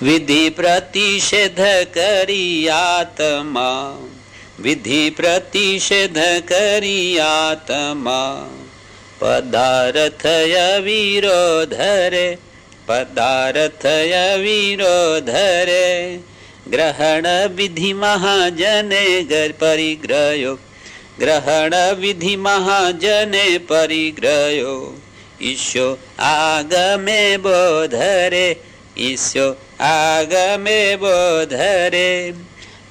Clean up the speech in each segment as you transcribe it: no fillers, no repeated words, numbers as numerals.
વિધિ પ્રતિષેધ કરી આત્મા, વિધિ પ્રતિષેધ કરી આત્મા, પદાર્થ વિરોધરે, પદાર્થ વિરોધરે, ગ્રહણ વિધિ મહાજને પરિગ્રહ્યો, ગ્રહણ વિધિ મહાજને પરિગ્રહ્યો, ઈશો આગમે બોધરે, ઈશો આગમે બોધરે,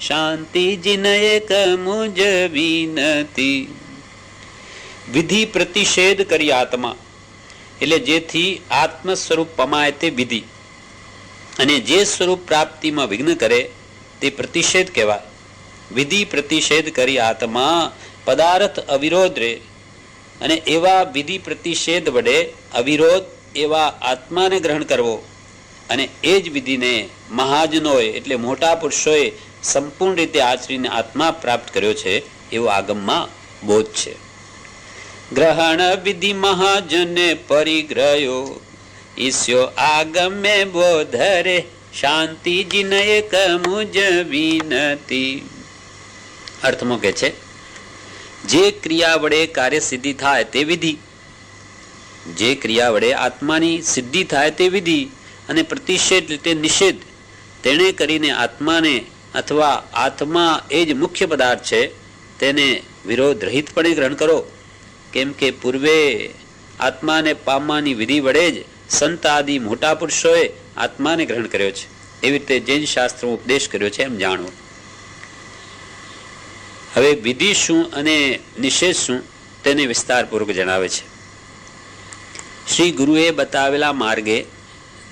શાંતિ જીન એક મુજ વિનતી. વિધિ પ્રતિષેધ કરી આત્મા એટલે જેથી આત્મ સ્વરૂપ પમાય તે વિધિ, અને જે સ્વરૂપ પ્રાપ્તિમાં વિઘ્ન કરે તે પ્રતિષેધ કહેવાય. વિધિ પ્રતિષેધ કરી આત્મા પદાર્થ અવિરોધ રે, અને એવા વિધિ પ્રતિષેધ વડે અવિરોધ એવા આત્માને ગ્રહણ કરવો, અને એ જ વિધિને મહાજનોએ એટલે મોટા પુરુષોએ સંપૂર્ણ રીતે આચરીને આત્મા પ્રાપ્ત કર્યો છે એવો આગમમાં બોધ છે. ગ્રહણ વિધિ મહાજને પરિગ્રહ્યો, ઈસ્યો આગમે બોધરે, શાંતિ જીન એક મુજ વિનતી. અર્થમાં કે છે જે ક્રિયા વડે કાર્ય સિદ્ધિ થાય તે વિધિ, જે ક્રિયા વડે આત્માની સિદ્ધિ થાય તે વિધિ, અને પ્રતિષેધ એટલે નિષેધ તેણે કરીને આત્માને અથવા આત્મા એ જ મુખ્ય પદાર્થ છે તેને વિરોધ રહિતપણે ગ્રહણ કરો. કેમ કે પૂર્વે આત્માને પામવાની વિધિ વડે જ સંત આદિ મોટા પુરુષોએ આત્માને ગ્રહણ કર્યો છે. એવી રીતે જૈન શાસ્ત્રનો ઉપદેશ કર્યો છે એમ જાણવું. હવે વિધિ શું અને નિષેધ શું તેને વિસ્તારપૂર્વક જણાવે છે. શ્રી ગુરુએ બતાવેલા માર્ગે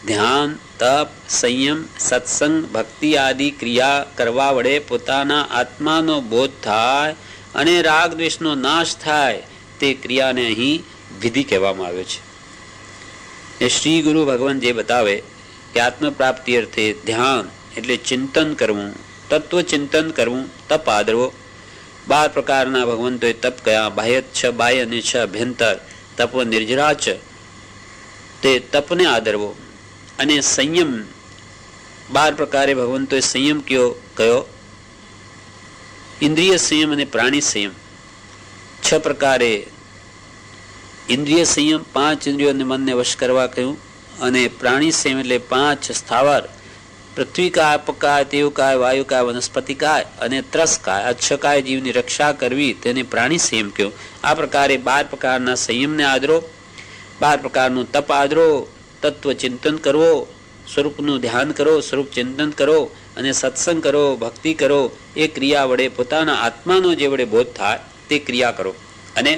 ધ્યાન, તપ, સંયમ, સત્સંગ, ભક્તિ આદિ ક્રિયા કરવા વડે પોતાના આત્માનો બોધ થાય અને રાગ દ્વેષનો નાશ થાય તે ક્રિયાને અહીં વિધિ કહેવામાં આવ્યો છે. એ શ્રી ગુરુ ભગવાન જે બતાવે કે આત્મ પ્રાપ્તિ અર્થે ધ્યાન એટલે ચિંતન કરવું, તત્વ ચિંતન કરવું, તપ આદરવો. 12 પ્રકારના ભગવંતોએ તપ કયા, બાહ્ય છ બાહ્ય અને છ અભ્યંતર, તપ નિર્જરાચ તે તપને આદરવો. અને સંયમ 12 પ્રકારે ભગવંતોએ સંયમ કયો, ઇન્દ્રિય સંયમ અને પ્રાણી સંયમ. 6 પ્રકારે ઇન્દ્રિય સંયમ, 5 ઇન્દ્રિયોને મનને વશ કરવા કહ્યું, અને પ્રાણી સંયમ એટલે 5 સ્થાવર, પૃથ્વી કાય, અપકાય, તેવકાય, વાયુકાય, વનસ્પતિકાય અને ત્રસકાય, આ 6 કાય જીવની રક્ષા કરવી તેને પ્રાણી સંયમ કહ્યો. આ પ્રકારે 12 પ્રકારના સંયમને આદરો, 12 પ્રકારનું તપ આદરો, તત્વ ચિંતન કરવો, સ્વરૂપનું ધ્યાન કરો, સ્વરૂપ ચિંતન કરો, અને સત્સંગ કરો, ભક્તિ કરો. એ ક્રિયા વડે પોતાના આત્માનો જે વડે બોધ થાય તે ક્રિયા કરો, અને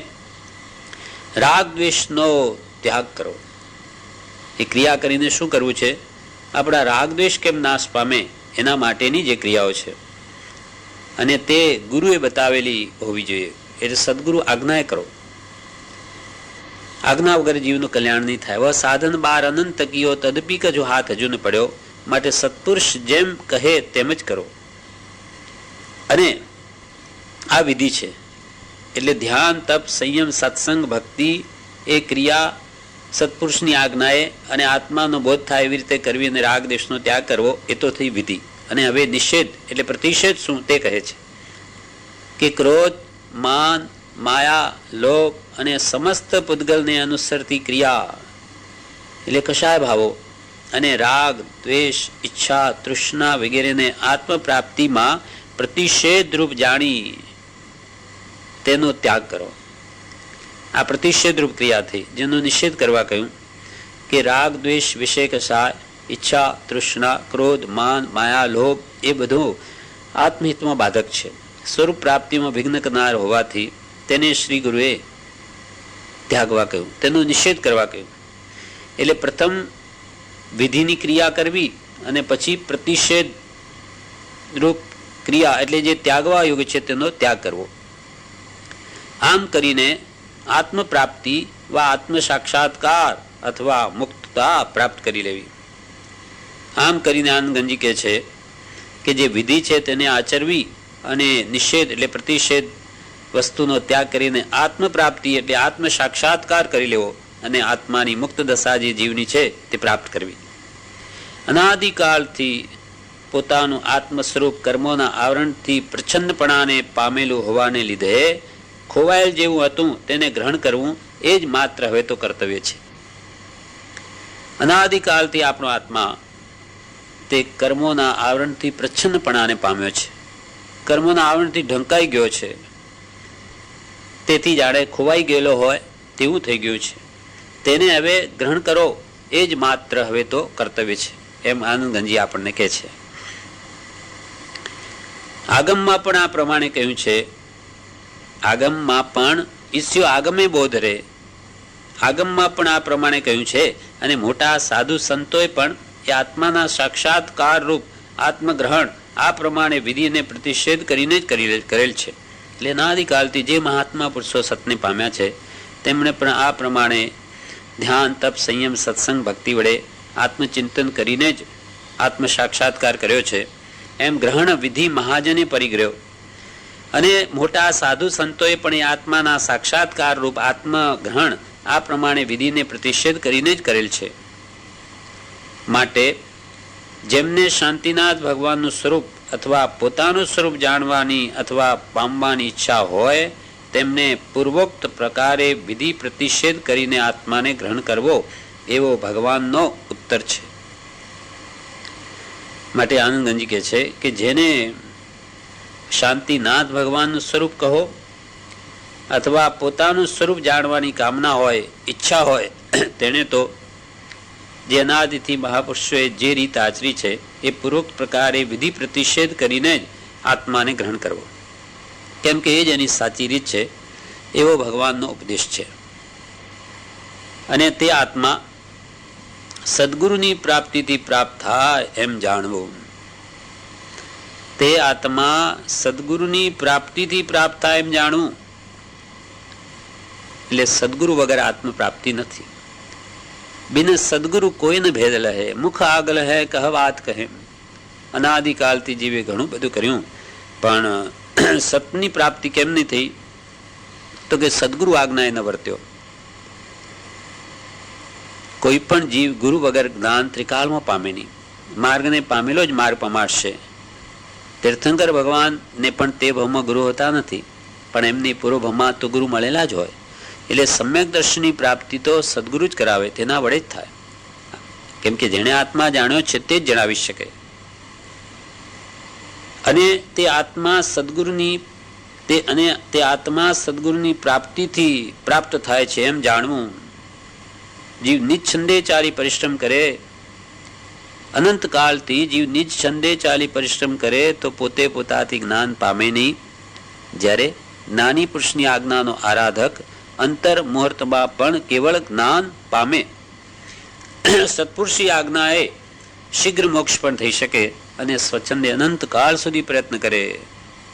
રાગ દ્વેષનો ત્યાગ કરો. એ ક્રિયા કરીને શું કરવું છે? આપણા રાગ દ્વેષ કેમ નાશ પામે એના માટેની જે ક્રિયાઓ છે, અને તે ગુરુએ બતાવેલી હોવી જોઈએ. એટલે સદગુરુ આજ્ઞાએ કરો. આજ્ઞા વગર જીવનું કલ્યાણ નહીં થાય. વહ સાધન 12 અનંત કીઓ, તદપી જો હાથ હજુ ન પડ્યો. માટે સત્પુરુષ જેમ કહે તેમ જ કરો. અને આ વિધિ છે એટલે ધ્યાન, તપ, સંયમ, સત્સંગ, ભક્તિ એ ક્રિયા સત્પુરુષની આજ્ઞાએ અને આત્માનો બોધ થાય એવી રીતે કરવી, અને રાગ દેશનો ત્યાગ કરવો એ તો થઈ વિધિ. અને હવે નિષેધ એટલે પ્રતિષેધ શું તે કહે છે કે ક્રોધ, માન, માયા, લોભ અને સમસ્ત પૂતગલને અનુસરતી ક્રિયા એટલે કશાય ભાવો, અને રાગ, દ્વેષ, ઈચ્છા, તૃષ્ણા વગેરેને આત્મ પ્રાપ્તિમાં પ્રતિષેધ રૂપ જાણી તેનો ત્યાગ કરો. આ પ્રતિષેધ રૂપ ક્રિયા થઈ જેનો નિષેધ કરવા કહ્યું કે રાગ દ્વેષ વિષય કશાય, ઈચ્છા, તૃષ્ણા, ક્રોધ, માન, માયા, લોભ એ બધું આત્મહિતમાં બાધક છે. સ્વરૂપ પ્રાપ્તિમાં વિઘ્ન કરનાર હોવાથી તેને શ્રી ગુરુએ ત્યાગવા કહ્યું, તેનો નિષેધ કરવા કહ્યું. એટલે પ્રથમ વિધિની ક્રિયા કરવી અને પછી પ્રતિષેધ રૂપ ક્રિયા એટલે જે ત્યાગવા યોગ્ય છે તેનો ત્યાગ કરવો. આમ કરીને આત્મ પ્રાપ્તિ વા આત્મ સાક્ષાત્કાર અથવા મુક્તતા પ્રાપ્ત કરી લેવી. આમ કરીને આનંદગંજી કહે છે કે જે વિધિ છે તેને આચરવી અને નિષેધ એટલે પ્રતિષેધ વસ્તુનો ત્યાગ કરીને આત્મ પ્રાપ્તિ એટલે આત્મ સાક્ષાત્કાર કરી લેવો અને આત્માની મુક્ત દશા જે જીવની છે તે પ્રાપ્ત કરવી. અનાદિકાળથી પોતાનું આત્મ સ્વરૂપ કર્મોના આવરણથી પ્રચ્છન્નપણાને પામેલું હોવાને લીધે ખોવાયેલ જેવું હતું તેને ગ્રહણ કરવું એ જ માત્ર હવે તો કર્તવ્ય છે. અનાદિકાળથી આપણો આત્મા તે કર્મોના આવરણથી પ્રચ્છન્નપણાને પામ્યો છે, કર્મોના આવરણથી ઢંકાઈ ગયો છે, તેથી જાણે ખોવાઈ ગયેલો હોય તેવું થઈ ગયું છે. તેને હવે ગ્રહણ કરો એ જ માત્ર હવે તો કર્તવ્ય છે, એમ આનંદગંજી આપણને કહે છે. આગમમાં પણ આ પ્રમાણે કહ્યું છે. આગમમાં પણ ઈસ્યો આગમે બોધ રે, આગમમાં પણ આ પ્રમાણે કહ્યું છે. અને મોટા સાધુ સંતોએ પણ એ આત્માના સાક્ષાત્કાર રૂપ આત્મગ્રહણ આ પ્રમાણે વિધિને પ્રતિષેધ કરીને જ કરેલ છે. એટલે અનાદિકાળથી જે મહાત્મા પુરુષો સતને પામ્યા છે તેમણે પણ આ પ્રમાણે ધ્યાન, તપ, સંયમ, સત્સંગ, ભક્તિ વડે આત્મચિંતન કરીને જ આત્મ સાક્ષાત્કાર કર્યો છે. એમ ગ્રહણ વિધિ મહાજને પરિગ્રહ્યો. અને મોટા સાધુ સંતોએ પણ એ આત્માના સાક્ષાત્કાર રૂપ આત્મગ્રહણ આ પ્રમાણે વિધિને પ્રતિષેધ કરીને જ કરેલ છે. માટે જેમને શાંતિનાથ ભગવાનનું સ્વરૂપ અથવા પોતાનું સ્વરૂપ જાણવાની અથવા પામવાની ઈચ્છા હોય તેમને પૂર્વોક્ત પ્રકારે વિધિ પ્રતિષેધ કરીને આત્માને ગ્રહણ કરવો એવો ભગવાનનો ઉત્તર છે. માટે આનંદગંજી કહે છે કે જેને શાંતિનાથ ભગવાનનું સ્વરૂપ કહો અથવા પોતાનું સ્વરૂપ જાણવાની કામના હોય, ઈચ્છા હોય, તેને તો જે અનાદિથી મહાપુરુષોએ જે રીત આચરી છે એ પૂર્વોક્ત પ્રકારે વિધિ પ્રતિષેધ કરીને જ આત્માને ગ્રહણ કરવો, કેમ કે એ જ એની સાચી રીત છે એવો ભગવાનનો ઉપદેશ છે. અને તે આત્મા સદગુરુની પ્રાપ્તિથી પ્રાપ્ત થાય એમ જાણવું. તે આત્મા સદગુરુની પ્રાપ્તિથી પ્રાપ્ત થાય એમ જાણવું. એટલે સદગુરુ વગર આત્મ પ્રાપ્તિ નથી. બિન સદગુરુ કોઈને ભેદ લહે, મુખ આગ લહે કહ વાત કહે. અનાદિકાળથી જીવે ઘણું બધું કર્યું પણ સતની પ્રાપ્તિ કેમ નહીં થઈ? તો કે સદગુરુ આજ્ઞા ન વર્ત્યો. કોઈ પણ જીવ ગુરુ વગર જ્ઞાન ત્રિકાળમાં પામે નહીં. માર્ગને પામેલો જ માર્ગ પમાડશે. તીર્થંકર ભગવાનને પણ તે ભાવમાં ગુરુ હોતા નથી, પણ એમની પૂર્વભાવમાં તો ગુરુ મળેલા જ હોય. એટલે સમ્યક દર્શનની પ્રાપ્તિ તો સદગુરુ જ કરાવે, તેના વડે જ થાય. કેમ કે જેણે આત્મા જાણ્યો છે તે જ જણાવી શકે. અને તે આત્મા સદગુરુની પ્રાપ્તિથી પ્રાપ્ત થાય છે એમ જાણવું. જીવ નિચ્છંદે ચાલી પરિશ્રમ કરે, અનંતકાળથી જીવ નિચ્છંદે ચાલી પરિશ્રમ કરે તો પોતે પોતાથી જ્ઞાન પામે નહીં. જ્યારે જ્ઞાની પુરુષની આજ્ઞાનો આરાધક અંતર મુહૂર્તમાં પણ કેવળ જ્ઞાન પામે. સત્પુરુષની આજ્ઞાએ શીઘ્ર મોક્ષ પણ થઈ શકે અને સ્વચ્છંદે અનંત કાળ સુધી પ્રયત્ન કરે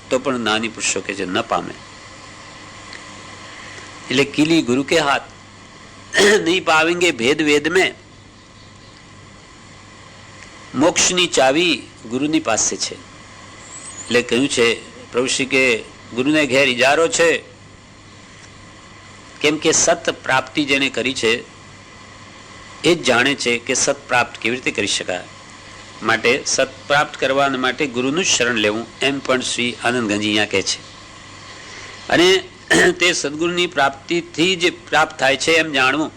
તો પણ જ્ઞાની પુરુષો કે જે ન પામે. એટલે કિલી ગુરુ કે હાથ નહીં પાવેંગે ભેદ વેદ મેં. મોક્ષની ચાવી ગુરુની પાસે છે. એટલે કહ્યું છે પ્રભુશ્રી કે ગુરુને ઘેર ઇજારો છે, કેમ કે સત પ્રાપ્તિ જેને કરી છે એ જ જાણે છે કે સત પ્રાપ્ત કેવી રીતે કરી શકાય. માટે સત પ્રાપ્ત કરવા માટે ગુરુનું જ શરણ લેવું એમ પણ શ્રી આનંદગંજી અહીંયા કહે છે. અને તે સદગુરુની પ્રાપ્તિથી જ પ્રાપ્ત થાય છે એમ જાણવું.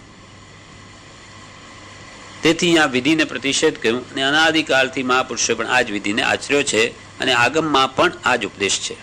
તેથી અહીંયા વિધિને પ્રતિષેધ કહ્યું. અને અનાદિકાળથી મહાપુરુષોએ પણ આ જ વિધિને આચર્યો છે અને આગમમાં પણ આ જ ઉપદેશ છે.